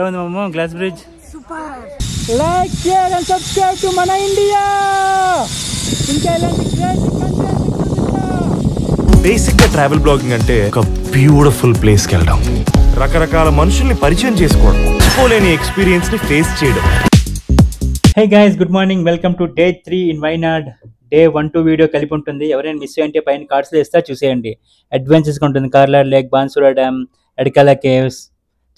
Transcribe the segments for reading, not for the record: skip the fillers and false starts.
ఉంది మామ glass bridge? Super. Like share and subscribe to మన ఇండియా. ఇంకా ఇలాంటి క్రేజీ కంటెంట్ బేసిక్ గా ట్రావెల్ బ్లాగింగ్ అంటే ఒక బ్యూటిఫుల్ ప్లేస్ కి వెళ్ళడం, రకరకాల మనుషుల్ని పరిచయం చేసుకోవడం, మర్చిపోలేని ఎక్స్పీరియన్స్ ని ఫేస్ చేయడం. Hey guys, good morning. Welcome to day 3 in Wayanad. Day 1-2 video కలిపి ఉంటుంది. ఎవరైనా మిస్ అయ్యంటే పైన కార్డ్స్లో ఇస్తా, చూసేయండి. అడ్వెంచర్స్గా ఉంటుంది. కార్లార్ లేక్, బాన్సురా డ్యామ్, ఎడకాల కేవ్స్.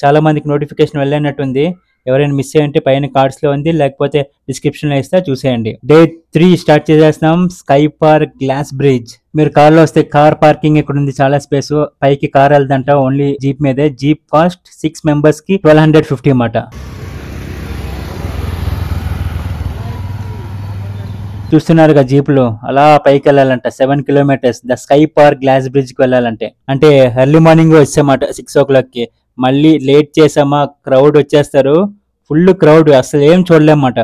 చాలా మందికి నోటిఫికేషన్ వెళ్ళినట్టుంది. ఎవరైనా మిస్ అయ్యంటే పైన కార్డ్స్లో ఉంది, లేకపోతే డిస్క్రిప్షన్లో ఇస్తా, చూసేయండి. డే 3 స్టార్ట్ చేసేస్తున్నాం. Sky park glass bridge. మీరు కార్లో వస్తే కార్ పార్కింగ్ ఇక్కడ ఉంది, చాలా స్పేస్. పైకి కార్ వెళ్దంట, ఓన్లీ జీప్ మీదే. జీప్ కాస్ట్ 6 మెంబర్స్ కి 1250 అన్నమాట. చూస్తున్నారుగా జీపులు అలా పైకి వెళ్ళాలంట. 7 kilometres the sky park glass bridge కి వెళ్ళాలంటే. అంటే ఎర్లీ మార్నింగ్ వచ్చామాట 6 o'clock కి. మళ్ళీ లేట్ చేసామా క్రౌడ్ వచ్చేస్తారు, ఫుల్ క్రౌడ్, అసలు ఏం చూడలేమాట.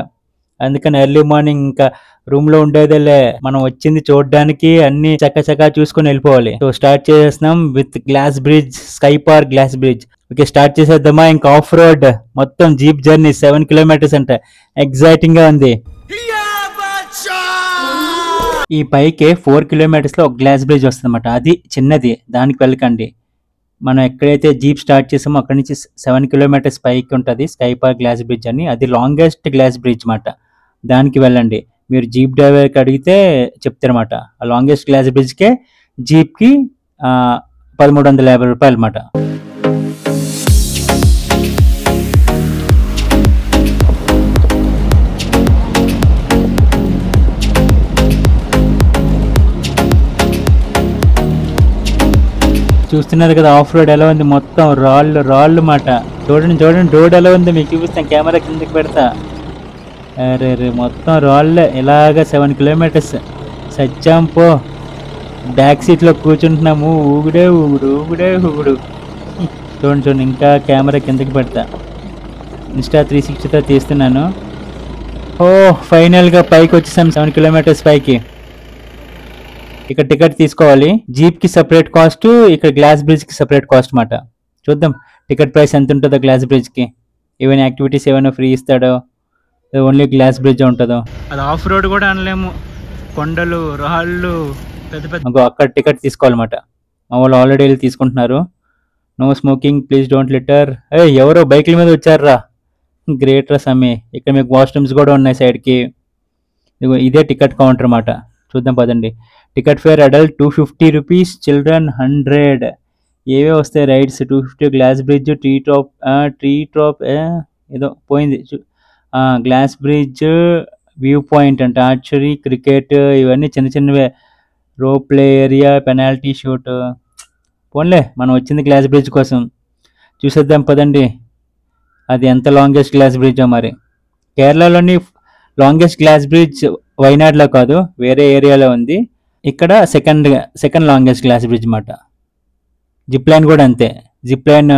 అందుకని ఎర్లీ మార్నింగ్ ఇంకా రూమ్ లో ఉండేదేలే, మనం వచ్చింది చూడడానికి, అన్ని చక్కచక్క చూసుకుని వెళ్ళిపోవాలి. సో స్టార్ట్ చేసేస్తున్నాం with glass bridge, sky park glass bridge. Okay, start చేసేద్దామా. ఇంకా ఆఫ్ రోడ్ మొత్తం జీప్ జర్నీ 7 కిలోమీటర్స్ అంట. ఎగ్జైటింగ్ గా ఉంది. ఈ పైకి 4 కిలోమీటర్స్ లో ఒక గ్లాస్ బ్రిడ్జ్ వస్తుంది అనమాట. అది చిన్నది, దానికి వెళ్ళకండి. మనం ఎక్కడైతే జీప్ స్టార్ట్ చేసామో అక్కడి నుంచి 7 కిలోమీటర్స్ పైకి ఉంటుంది స్కై పార్క్ గ్లాస్ బ్రిడ్జ్ అని. అది లాంగెస్ట్ గ్లాస్ బ్రిడ్జ్ అన్నమాట. దానికి వెళ్ళండి. మీరు జీప్ డ్రైవర్కి అడిగితే చెప్తారన్నమాట. ఆ లాంగెస్ట్ గ్లాస్ బ్రిడ్జ్కే జీప్కి 1350 రూపాయలు అన్నమాట. చూస్తున్నారు కదా ఆఫ్ రోడ్ ఎలా ఉంది, మొత్తం రాళ్ళు మాట. చూడండి రోడ్ ఎలా ఉంది, మీకు చూపిస్తాను. కెమెరా కిందకి పెడతా. అరే మొత్తం రాళ్ళే. ఇలాగ 7 కిలోమీటర్స్ సచ్చాంపో. బ్యాక్ సీట్లో కూర్చుంటున్నాము, ఊగుడే ఊగుడు. చూడండి ఇంకా కెమెరా కిందకి పెడతా. ఇన్స్టా 360తో తీస్తున్నాను. ఫైనల్గా పైకి వచ్చేసాం 7 కిలోమీటర్స్ పైకి. ఇక్కడ టికెట్ తీసుకోవాలి. జీప్ కి సెపరేట్ కాస్ట్, ఇక్కడ గ్లాస్ బ్రిడ్జ్ కి సెపరేట్ కాస్ట్ మాట. చూద్దాం టికెట్ ప్రైస్ ఎంత ఉంటుందో గ్లాస్ బ్రిడ్జ్ కి. ఏమైనా యాక్టివిటీస్ ఏమైనా ఫ్రీ ఇస్తాడో, ఓన్లీ గ్లాస్ బ్రిడ్జ్ ఉంటుందో. అది ఆఫ్ రోడ్ కూడా అనలేము, కొండలు రాళ్ళు పెద్ద. అక్కడ టికెట్ తీసుకోవాలన్నమాట. మా వాళ్ళు ఆల్రెడీ వెళ్ళి తీసుకుంటున్నారు. No smoking, please don't litter. ఎవరో బైక్ల మీద వచ్చారా, గ్రేట్ రా సమ్మె. ఇక్కడ మీకు వాష్రూమ్స్ కూడా ఉన్నాయి సైడ్కి. ఇదే టికెట్ కౌంటర్ అన్నమాట. చూద్దాం పదండి. Ticket fare adult 250 rupees, children 100. ఏవే వస్తాయి rides? 250 glass bridge, tree top ఏదో పోయింది. గ్లాస్ బ్రిడ్జ్, వ్యూ పాయింట్ అంట, ఆర్చరీ, క్రికెట్, ఇవన్నీ చిన్నవే. Rope play area, penalty shoot. పోన్లే, మనం వచ్చింది గ్లాస్ బ్రిడ్జ్ కోసం. చూసేద్దాం పదండి. అది ఎంత లాంగెస్ట్ గ్లాస్ బ్రిడ్జో మరి. కేరళలోని లాంగెస్ట్ గ్లాస్ బ్రిడ్జ్ వైనాడ్లో కాదు, వేరే ఏరియాలో ఉంది. ఇక్కడ సెకండ్ లాంగెస్ట్ గ్లాస్ బ్రిడ్జ్ అన్నమాట. జిప్ లైన్ కూడా అంతే. Zip line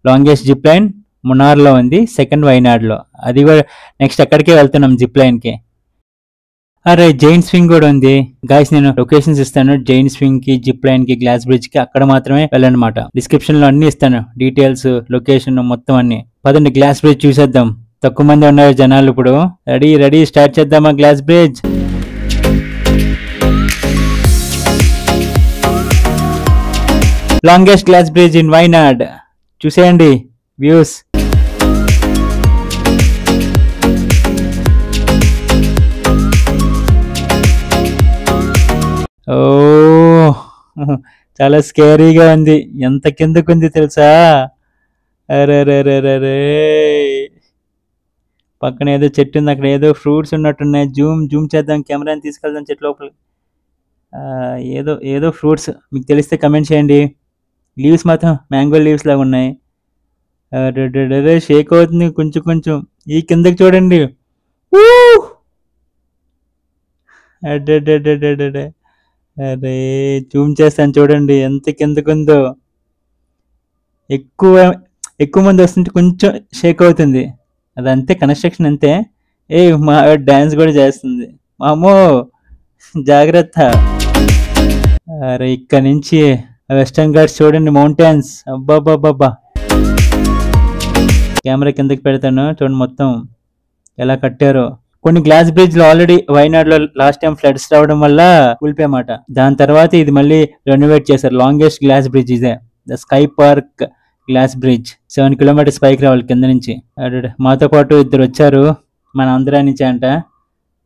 longest zip line మునార్లో ఉంది, సెకండ్ వైనాడ్లో. అది కూడా నెక్స్ట్ అక్కడికే వెళ్తున్నాం జిప్ లైన్కి. అరే జైన్ స్వింగ్ కూడా ఉంది గాయస్. నేను లొకేషన్స్ ఇస్తాను జైన్ స్వింగ్ కి, జిప్ లైన్ కి, గ్లాస్ బ్రిడ్జ్ కి. అక్కడ మాత్రమే వెళ్ళనమాట. డిస్క్రిప్షన్ లో అన్ని ఇస్తాను, డీటెయిల్స్, లొకేషన్ మొత్తం అన్ని. పదండి గ్లాస్ బ్రిడ్జ్ చూసేద్దాం. తక్కువ మంది ఉన్నారు జనాలు ఇప్పుడు. రెడీ స్టార్ట్ చేద్దామా glass bridge. Longest glass bridge in Wayanad. చూసేయండి వ్యూస్. చాలా స్కేరీగా ఉంది. ఎంత కిందకు ఉంది తెలుసా? అరే పక్కన ఏదో చెట్టు ఉంది, అక్కడ ఏదో ఫ్రూట్స్ ఉన్నట్టున్నాయి. జూమ్ చేద్దాం, కెమెరాని తీసుకెళ్దాం చెట్టు లోపల. ఏదో ఫ్రూట్స్ మీకు తెలిస్తే కమెంట్ చేయండి. లీవ్స్ మాత్రం మ్యాంగో లీవ్స్ లాగా ఉన్నాయి. అరే షేక్ అవుతుంది కొంచెం. ఈ కిందకి చూడండి. అరే జూమ్ చేస్తాను చూడండి ఎంత కిందకుందో. ఎక్కువ మంది వస్తుంటే కొంచెం షేక్ అవుతుంది. అదంతే, కన్స్ట్రక్షన్ అంతే. మా డాన్స్ కూడా చేస్తుంది. మామో జాగ్రత్త. అరే ఇక్కడ నుంచి వెస్టర్న్ ఘాట్స్ చూడండి, మౌంటైన్స్. అబ్బాబ్బాబ్బా కెమెరా కిందకి పెడతాను చూడండి మొత్తం ఎలా కట్టారో. కొన్ని గ్లాస్ బ్రిడ్జ్లు ఆల్రెడీ వైనాడ్ లో లాస్ట్ టైం ఫ్లడ్స్ రావడం వల్ల కూలిపోయామాట. దాని తర్వాత ఇది మళ్ళీ రెనోవేట్ చేశారు. లాంగెస్ట్ గ్లాస్ బ్రిడ్జ్ ఇదే, the sky park glass bridge. 7 kilometers పైకి రావాలి కింద నుంచి. మాతో పాటు ఇద్దరు వచ్చారు మన ఆంధ్రా నుంచి అంట,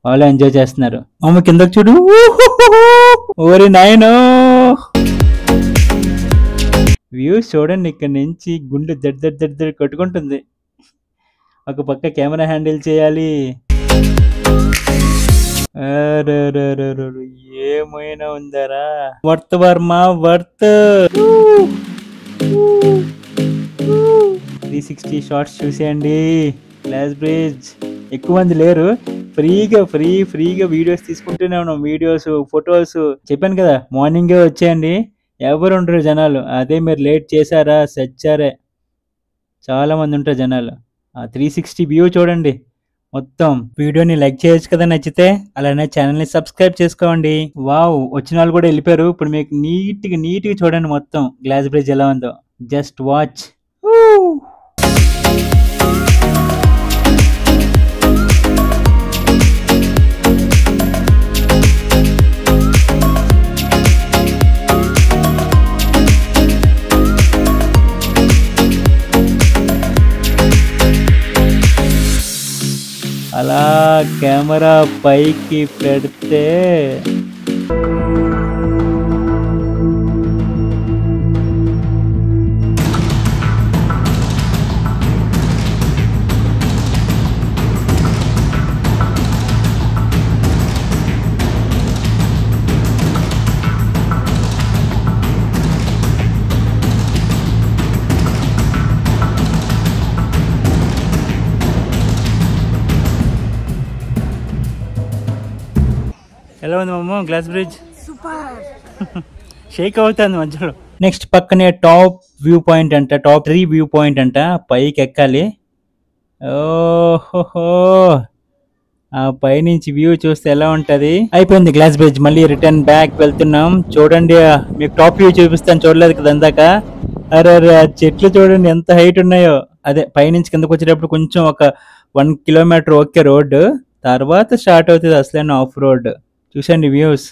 వాళ్ళు ఎంజాయ్ చేస్తున్నారు. అమ్మ కిందకి చూడు, ఓరి నాయనో వ్యూస్ చూడండి. ఇక్కడ నుంచి గుండె దడ్ కొట్టుకుంటుంది. ఒక పక్క కెమెరా హ్యాండిల్ చేయాలి. ఏమైనా ఉందరా, వర్త్ వర్మ వర్త్. 360 షార్ట్స్ చూసేయండి. గ్లాస్ బ్రిడ్జ్ ఎక్కువ మంది లేరు, ఫ్రీగా వీడియోస్ తీసుకుంటూనే ఉన్నాం. Videos, photos. చెప్పాను కదా మార్నింగే వచ్చేయండి, ఎవరు ఉండరు జనాలు. అదే మీరు లేట్ చేశారా సచ్చారే, చాలా మంది ఉంటారు జనాలు. 360 వ్యూ చూడండి మొత్తం. వీడియోని లైక్ చేయొచ్చు కదా నచ్చితే, అలానే ఛానల్ని సబ్స్క్రైబ్ చేసుకోండి. వావ్, వచ్చిన వాళ్ళు కూడా వెళ్ళిపోయారు. ఇప్పుడు మీకు నీట్గా చూడండి మొత్తం గ్లాస్ బ్రిడ్జ్ ఎలా ఉందో. Just watch. అలా కెమెరా పైకి పెడితే ఎలా ఉంది మామ గ్లాస్ బ్రిడ్జ్? సూపర్. షేక్ అవుతుంది మధ్యలో. నెక్స్ట్ పక్కనే టాప్ వ్యూ పాయింట్ అంట, టాప్ 3 వ్యూ పాయింట్ అంట. పైకి ఎక్కాలి. ఓహోహో, ఆ పైనుంచి వ్యూ చూస్తే ఎలా ఉంటది. అయిపోయింది గ్లాస్ బ్రిడ్జ్, మళ్ళీ రిటర్న్ బ్యాక్ వెళ్తున్నాం. చూడండి మీకు టాప్ వ్యూ చూపిస్తాను, చూడలేదు కదా ఇందాక. అరే ఆ చెట్లు చూడండి ఎంత హైట్ ఉన్నాయో. అదే పైనుంచి కిందకు వచ్చేటప్పుడు కొంచెం ఒక 1 kilometer ఓకే రోడ్, తర్వాత స్టార్ట్ అవుతుంది అసలైన ఆఫ్ రోడ్. చూసండి వ్యూస్.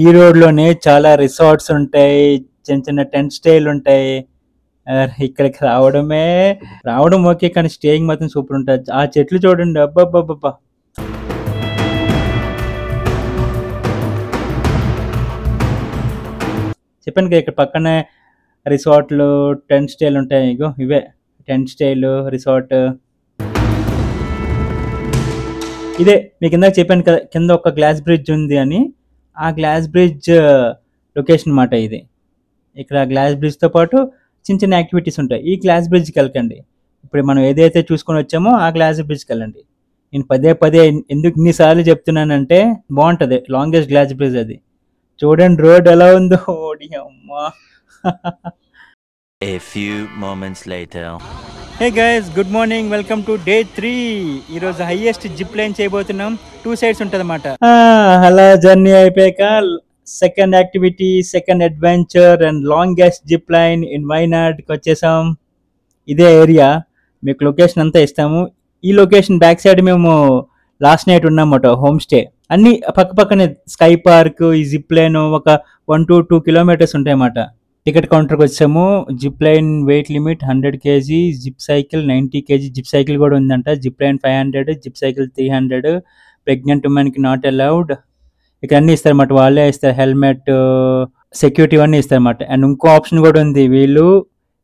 ఈ రోడ్లోనే చాలా రిసార్ట్స్ ఉంటాయి, చిన్న టెంట్ స్టేలు ఉంటాయి. ఇక్కడికి రావడం ఓకే, కానీ స్టేయింగ్ మాత్రం సూపర్ ఉంటుంది. ఆ చెట్లు చూడండి, అబ్బాబ్బాబ్బా. చెప్పాను కదా ఇక్కడ పక్కనే రిసార్ట్లు, టెంట్ స్టేలు ఉంటాయి. ఇగో ఇవే టెంట్ స్టేలు, రిసార్ట్. ఇదే మీకు ఇందాక చెప్పాను కదా కింద ఒక గ్లాస్ బ్రిడ్జ్ ఉంది అని. ఆ గ్లాస్ బ్రిడ్జ్ లొకేషన్ అన్నమాట ఇది. ఇక్కడ గ్లాస్ బ్రిడ్జ్తో పాటు చిన్న యాక్టివిటీస్ ఉంటాయి. ఈ గ్లాస్ బ్రిడ్జ్కి వెళ్ళకండి, ఇప్పుడు మనం ఏదైతే చూసుకొని వచ్చామో ఆ గ్లాస్ బ్రిడ్జ్కి వెళ్ళండి. నేను పదే ఎందుకు ఇన్నిసార్లు చెప్తున్నానంటే బాగుంటుంది, లాంగెస్ట్ గ్లాస్ బ్రిడ్జ్ అది. చూడండి రోడ్ ఎలా ఉందో, ఓడి అమ్మా. A few moments later. Hey guys, good morning, welcome to day 3. ఈరోజు హైయెస్ట్ జిప్ లైన్ చేయబోతున్నాం. 2 sides ఉంటుంది అన్నమాట. అలా జర్నీ అయిపోయాక second activity, second adventure and longest zip line in వైనాడ్కి వచ్చేసాం. ఇదే ఏరియా, మీకు లొకేషన్ అంతా ఇస్తాము. ఈ లొకేషన్ బ్యాక్ సైడ్ మేము లాస్ట్ నైట్ ఉన్నామట, హోమ్ స్టే. అన్ని పక్కనే స్కై పార్క్, ఈ జిప్ లైన్ ఒక 1 to 2 kilometers ఉంటాయన్నమాట. టికెట్ కౌంటర్కి వచ్చాము. Zip line weight limit 100 kg, zip cycle 90 kg. Zip cycle కూడా ఉందంట. Zip line 500, zip cycle 300. Pregnant ఉమెన్కి నాట్ అలౌడ్. ఇక్కడ అన్నీ ఇస్తారన్నమాట, వాళ్ళే ఇస్తారు. హెల్మెట్, సెక్యూరిటీ అన్నీ ఇస్తారన్నమాట. అండ్ ఇంకో ఆప్షన్ కూడా ఉంది, వీళ్ళు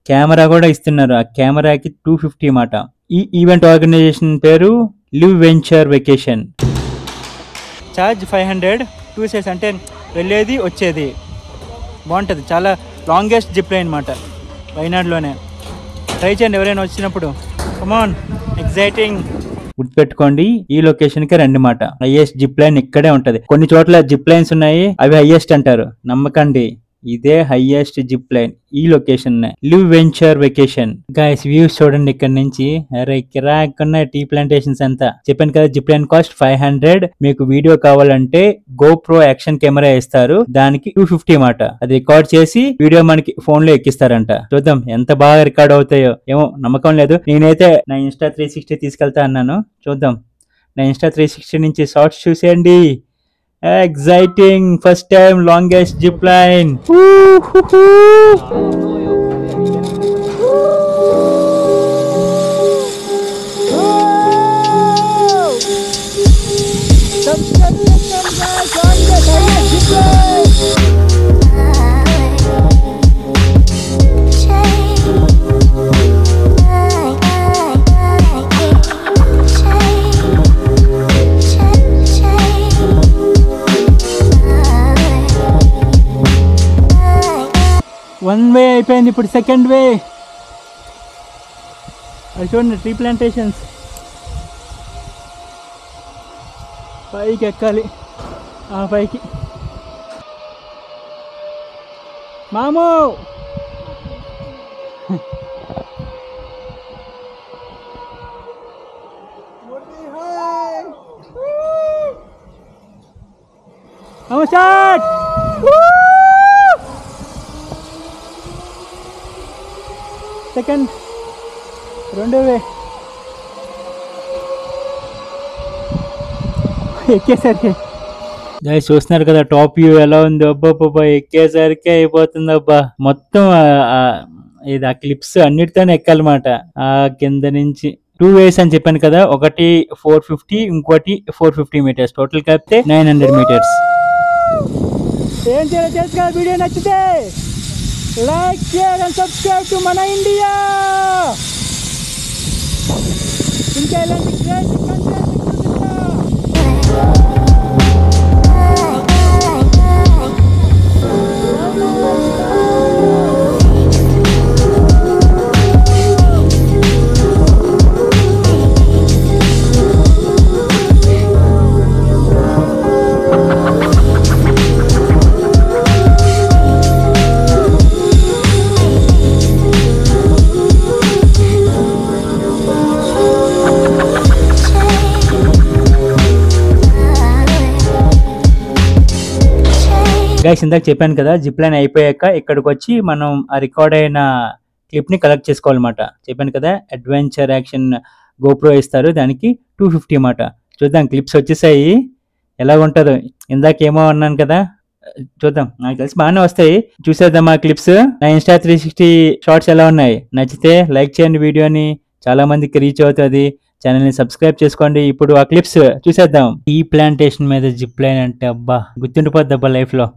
కెమెరా కూడా ఇస్తున్నారు. ఆ కెమెరాకి 250 అన్నమాట. ఈ ఈవెంట్ ఆర్గనైజేషన్ పేరు live venture vacation. Charge 500, 2 sides అంటే వెళ్ళేది వచ్చేది. బాగుంటుంది, చాలా లాంగెస్ట్ జిప్ లైన్ అన్నమాట వైనాడ్లోనే. ట్రై చేయండి ఎవరైనా వచ్చినప్పుడు. కమాన్, ఎగ్జైటింగ్. గుర్తుపెట్టుకోండి, ఈ లొకేషన్ కి రండి మాట. హైయెస్ట్ జిప్ లైన్ ఇక్కడే ఉంటది. కొన్ని చోట్ల జిప్ లైన్స్ ఉన్నాయి, అవి హైయెస్ట్ అంటారు, నమ్మకండి. ఇదే హైయెస్ట్ జిప్ లైన్ ఈ location. Live venture vacation. Guys views చూడండి ఇక్కడ నుంచి. అరే కిరాక్ ఉన్నాయి టీ ప్లాంటేషన్స్ అంతా. చెప్పాను కదా జిప్ లైన్ కాస్ట్ 500. మీకు వీడియో కావాలంటే GoPro యాక్షన్ కెమెరా ఇస్తారు, దానికి 250 మాట. అది రికార్డ్ చేసి వీడియో మనకి ఫోన్ లో ఎక్కిస్తారంట. చూద్దాం ఎంత బాగా రికార్డ్ అవుతాయో ఏమో, నమ్మకం లేదు. నేనైతే నా ఇన్స్టా 360 తీసుకెళ్తా అన్నాను, చూద్దాం. నా ఇన్స్టా 360 నుంచి షార్ట్స్ చూసేయండి. Exciting! First time longest zip line. One way అయిపోయింది, ఇప్పుడు సెకండ్ వే. అది చూడండి ట్రీ ప్లాంటేషన్స్. పైకి ఎక్కాలి, ఆ పైకి. మామూ స్టార్ట్. సెకండ్, రెండో వే ఎక్కేసరికి. గైస్ చూస్తున్నారు కదా టాప్ వ్యూ ఎలా ఉంది. అబ్బా ఎక్కేసరికి అయిపోతుంది అబ్బా. మొత్తం ఇది ఆ క్లిప్స్ అన్నిటితోనే ఎక్కాలన్నమాట. ఆ కింద నుంచి 2 వేస్ అని చెప్పాను కదా, ఒకటి 450, ఇంకోటి 450 మీటర్స్, టోటల్ కలిపితే 900 మీటర్స్. ఏం చేయాలో తెలుసు కదా, వీడియో నచ్చితే like, share and subscribe to మన ఇండియా. ఇంకా ఇలాంటి గ్రేట్ కంటెంట్ గైస్ ఇందాక చెప్పాను కదా, జిప్ లైన్ అయిపోయాక ఇక్కడికి వచ్చి మనం ఆ రికార్డ్ అయిన క్లిప్ ని కలెక్ట్ చేసుకోవాలన్నమాట. చెప్పాను కదా అడ్వెంచర్ యాక్షన్ GoPro ఇస్తారు, దానికి 250 మాట. చూద్దాం క్లిప్స్ వచ్చేసాయి, ఎలా ఉంటుందో. ఇందాక ఏమో అన్నాను కదా, చూద్దాం. నాకు తెలిసి బాగానే వస్తాయి, చూసేద్దాం ఆ క్లిప్స్. నా ఇన్స్టా 360 షార్ట్స్ ఎలా ఉన్నాయి, నచ్చితే లైక్ చేయండి వీడియోని, చాలా మందికి రీచ్ అవుతుంది. ఛానల్ ని సబ్స్క్రైబ్ చేసుకోండి. ఇప్పుడు ఆ క్లిప్స్ చూసేద్దాం. టీ ప్లాంటేషన్ మీద జిప్ లైన్ అంటే అబ్బా గుర్తుండిపోద్ది అబ్బా లైఫ్ లో.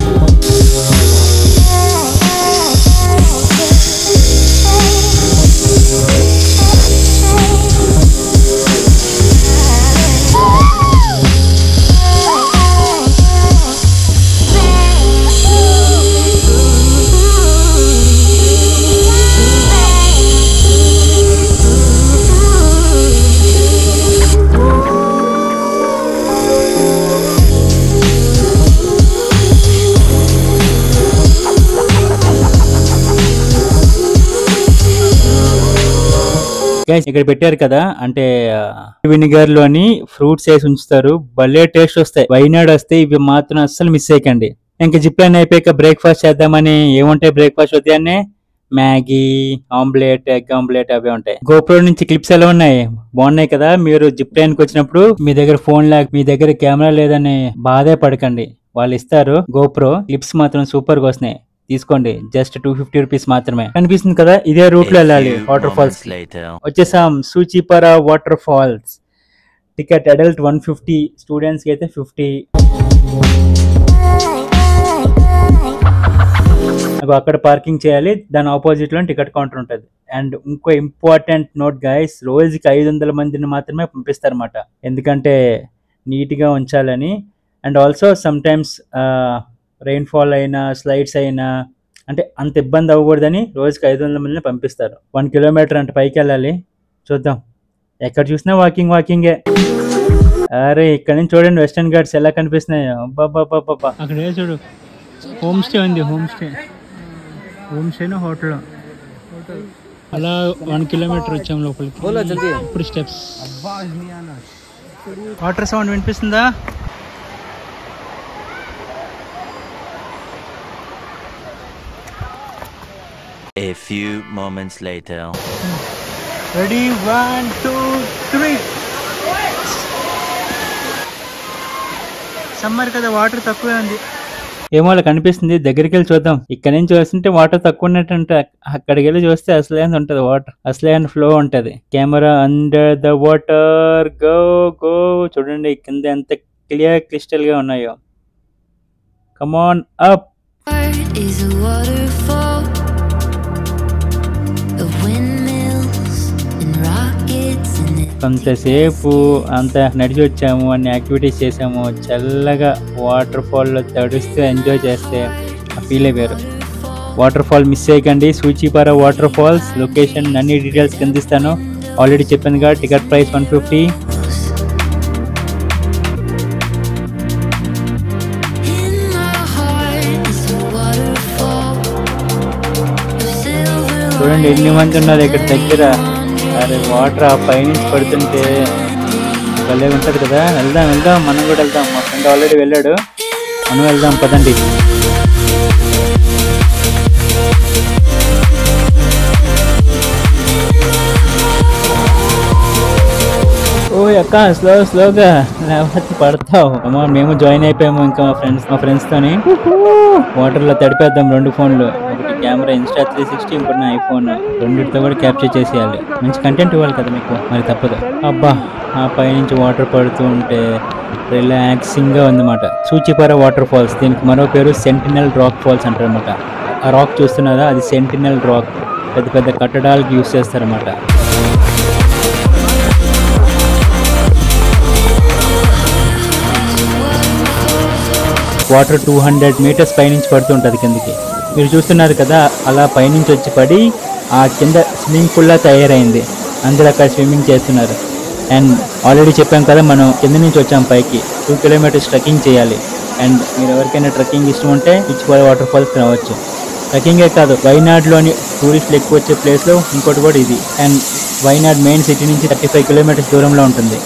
ఇక్కడ పెట్టారు కదా, అంటే వినిగర్ లోని ఫ్రూట్స్ వేసి ఉంచుతారు, భలే టేస్ట్ వస్తాయి. వైనాడ్ వస్తే ఇవి మాత్రం అస్సలు మిస్ అయ్యకండి. ఇంకా జిప్ లైన్ అయిపోయాక బ్రేక్ఫాస్ట్ చేద్దామని, ఏముంటాయి బ్రేక్ఫాస్ట్ ఉదయాన్నే మ్యాగీ, ఆమ్లెట్, ఎగ్ ఆమ్లెట్ అవే ఉంటాయి. GoPro నుంచి క్లిప్స్ ఎలా ఉన్నాయి, బాగున్నాయి కదా. మీరు జిప్ లైన్ కి వచ్చినప్పుడు మీ దగ్గర ఫోన్ మీ దగ్గర కెమెరా లేదని బాధే పడకండి, వాళ్ళు ఇస్తారు. GoPro క్లిప్స్ మాత్రం సూపర్ గా వస్తున్నాయి, తీసుకోండి. జస్ట్ 250 రూపీస్ మాత్రమే. కనిపిస్తుంది కదా, ఇదే రూట్ లో వెళ్ళాలి వాటర్ ఫాల్స్. వచ్చేసాం Soochipara waterfalls. Ticket adult 150, students కి అయితే 50. అక్కడ పార్కింగ్ చేయాలి, దాని ఆపోజిట్ లో టికెట్ కౌంటర్ ఉంటుంది. అండ్ ఇంకో ఇంపార్టెంట్ నోట్ గైస్, రోజుకి 500 మందిని మాత్రమే పంపిస్తారన్నమాట, ఎందుకంటే నీట్ గా ఉంచాలని. And also sometimes rainfall అయినా స్లైడ్స్ అయినా అంటే అంత ఇబ్బంది అవ్వకూడదని రోజుకి 500 మందిని పంపిస్తారు. 1 కిలోమీటర్ అంటే పైకి వెళ్ళాలి. చూద్దాం ఎక్కడ చూసినా వాకింగే. అరే ఇక్కడ నుంచి చూడండి వెస్టర్న్ ఘాట్స్ ఎలా కనిపిస్తున్నాయి. అబ్బాబ్బాబ్బా అక్కడ చూడు హోమ్ స్టే ఉంది. హోమ్ స్టేనా హోటల్. అలా 1 కిలోమీటర్ వచ్చాం లోపలికి. ఇప్పుడు స్టెప్స్. వాటర్ సౌండ్ వినిపిస్తుందా? A few moments later. Ready 1 2 3. Summer కదా వాటర్ తక్కువే ఉంది. ఏమో అలా కనిపిస్తుంది. దగ్గరికి వెళ్ళి చూద్దాం. ఇక్కడ నుంచి చూస్తుంటే వాటర్ తక్కువ ఉన్నట్టు, అక్కడికి వెళ్ళి చూస్తే అసలైన ఉంటది వాటర్, అసలైన ఫ్లో ఉంటది. Camera under the water, go go. చూడండి కింద ఎంత క్రిస్టల్ గా ఉన్నాయో. కమాన్ అప్. కొంతసేపు అంతా నడిచి వచ్చాము, అన్ని యాక్టివిటీస్ చేసాము, చల్లగా వాటర్ ఫాల్లో తడుస్తూ ఎంజాయ్ చేస్తే ఆ ఫీలే వేరు. వాటర్ ఫాల్ మిస్ చేయకండి. సూచిపారా వాటర్ ఫాల్స్ లొకేషన్ అన్ని డీటెయిల్స్ కిందిస్తాను. ఆల్రెడీ చెప్పాను కదా, టికెట్ ప్రైస్ 150. చూడండి ఎన్ని మంది ఉన్నారు ఇక్కడ దగ్గర. అరే వాటర్ ఆ పైనుంచి పడుతుంటే భలే ఉంటుంది కదా. వెళ్దాం మనం కూడా వెళ్దాం. మా ఫ్రెండ్ ఆల్రెడీ వెళ్ళాడు, మనం వెళ్దాం పదండి. ఓ అక్క స్లోగా లేకపోతే పడతావు. అమ్మా మేము జాయిన్ అయిపోయాము ఇంకా మా ఫ్రెండ్స్ తోని. వాటర్ లో తడిపేద్దాం 2 ఫోన్లు. ఒకటి కెమెరా ఇన్స్టా 360, ఇంకోటి నా ఐఫోన్. రెండిటితో కూడా క్యాప్చర్ చేసేయాలి. మంచి కంటెంట్ ఇవ్వాలి కదా మీకు, మరి తప్పదు. అబ్బా ఆ పైనుంచి వాటర్ పడుతూ ఉంటే రిలాక్సింగ్ గా ఉందన్నమాట. సూచిపారా వాటర్ ఫాల్స్, దీనికి మరో పేరు సెంటినల్ రాక్ ఫాల్స్ అంటారు అనమాట. ఆ రాక్ చూస్తున్నారా, అది సెంటినల్ రాక్. పెద్ద పెద్ద కట్టడాలకు యూస్ చేస్తారన్నమాట. వాటర్ 200 మీటర్స్ పైనుంచి పడుతుంటుంది కిందకి. మీరు చూస్తున్నారు కదా, అలా పైనుంచి వచ్చి పడి ఆ కింద స్విమ్మింగ్ పూల్లా తయారైంది. అందరూ అక్కడ స్విమ్మింగ్ చేస్తున్నారు. అండ్ ఆల్రెడీ చెప్పాం కదా, మనం కింద నుంచి వచ్చాం పైకి. 2 కిలోమీటర్స్ ట్రెక్కింగ్ చేయాలి. అండ్ మీరు ఎవరికైనా ట్రెక్కింగ్ ఇష్టం ఉంటే సూచిపారా వాటర్ ఫాల్స్కి రావచ్చు. ట్రెక్కింగే కాదు, వైనాడ్లోని టూరిస్టులు ఎక్కువ వచ్చే ప్లేస్లో ఇంకోటి కూడా ఇది. అండ్ వైనాడ్ మెయిన్ సిటీ నుంచి 35 కిలోమీటర్స్ దూరంలో ఉంటుంది.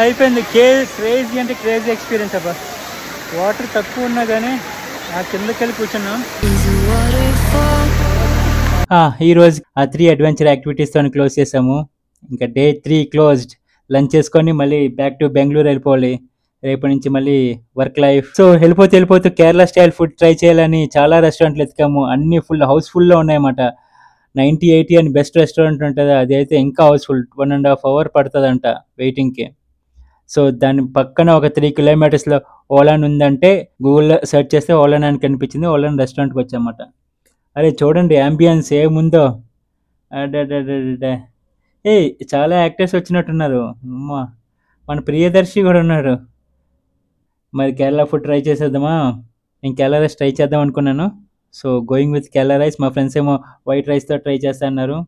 అయిపోయింది. క్రేజీ అంటే క్రేజీ ఎక్స్పీరియన్స్ అబ్బా. వాటర్ తక్కువ ఉన్నా కానీ ఆ కిందకి వెళ్ళి కూర్చున్నాం. ఈరోజు ఆ 3 అడ్వెంచర్ యాక్టివిటీస్తో క్లోజ్ చేసాము. ఇంకా డే 3 క్లోజ్డ్. లంచ్ చేసుకొని మళ్ళీ బ్యాక్ టు బెంగళూరు వెళ్ళిపోవాలి. రేపటి నుంచి మళ్ళీ వర్క్ లైఫ్. సో వెళ్ళిపోతూ కేరళ స్టైల్ ఫుడ్ ట్రై చేయాలని చాలా రెస్టారెంట్లు ఎత్తుకాము. అన్ని ఫుల్ హౌస్ఫుల్లో ఉన్నాయన్నమాట. 90-80 అని బెస్ట్ రెస్టారెంట్ ఉంటుంది, అదైతే ఇంకా హౌస్ఫుల్. 1.5 hours పడుతుందంట వెయిటింగ్కి. సో దాని పక్కన ఒక 3 కిలోమీటర్స్లో ఓలాన్ ఉందంటే గూగుల్లో సెర్చ్ చేస్తే ఓలాన్ అని కనిపించింది. ఓలాన్ రెస్టారెంట్కి వచ్చామన్నమాట. అరే చూడండి అంబియన్స్ ఏముందో. చాలా యాక్టర్స్ వచ్చినట్టున్నారు. అమ్మా మన ప్రియదర్శి కూడా ఉన్నాడు. మరి కేరళ ఫుడ్ ట్రై చేసేద్దామా? నేను కేరళ రైస్ ట్రై చేద్దాం అనుకున్నాను. So going with Kerala rice. మా ఫ్రెండ్స్ ఏమో వైట్ రైస్తో ట్రై చేస్తా అన్నారు.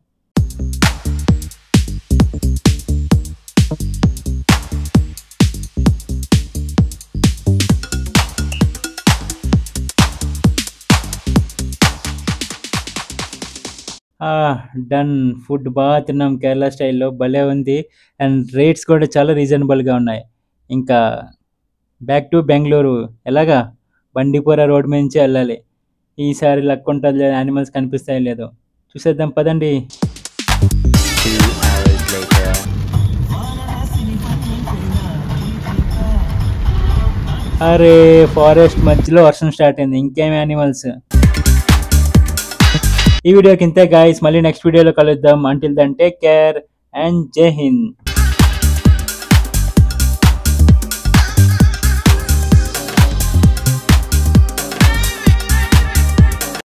డన్. ఫుడ్ బాగా తిన్నాం కేరళ స్టైల్లో, భలే ఉంది. అండ్ రేట్స్ కూడా చాలా రీజనబుల్గా ఉన్నాయి. ఇంకా బ్యాక్ టు బెంగళూరు. ఎలాగా బండిపుర రోడ్ నుంచి వెళ్ళాలి. ఈసారి లక్ ఉంటుంది లేదు, యానిమల్స్ కనిపిస్తాయి లేదో చూసేద్దాం పదండి. 2 hours later. అరే ఫారెస్ట్ మధ్యలో వర్షం స్టార్ట్ అయింది. ఇంకేం యానిమల్స్. ఈ వీడియోకి ఇంతే గాయస్. మళ్ళీ నెక్స్ట్ వీడియోలో కలుద్దాం. Until then take care and Jai Hind.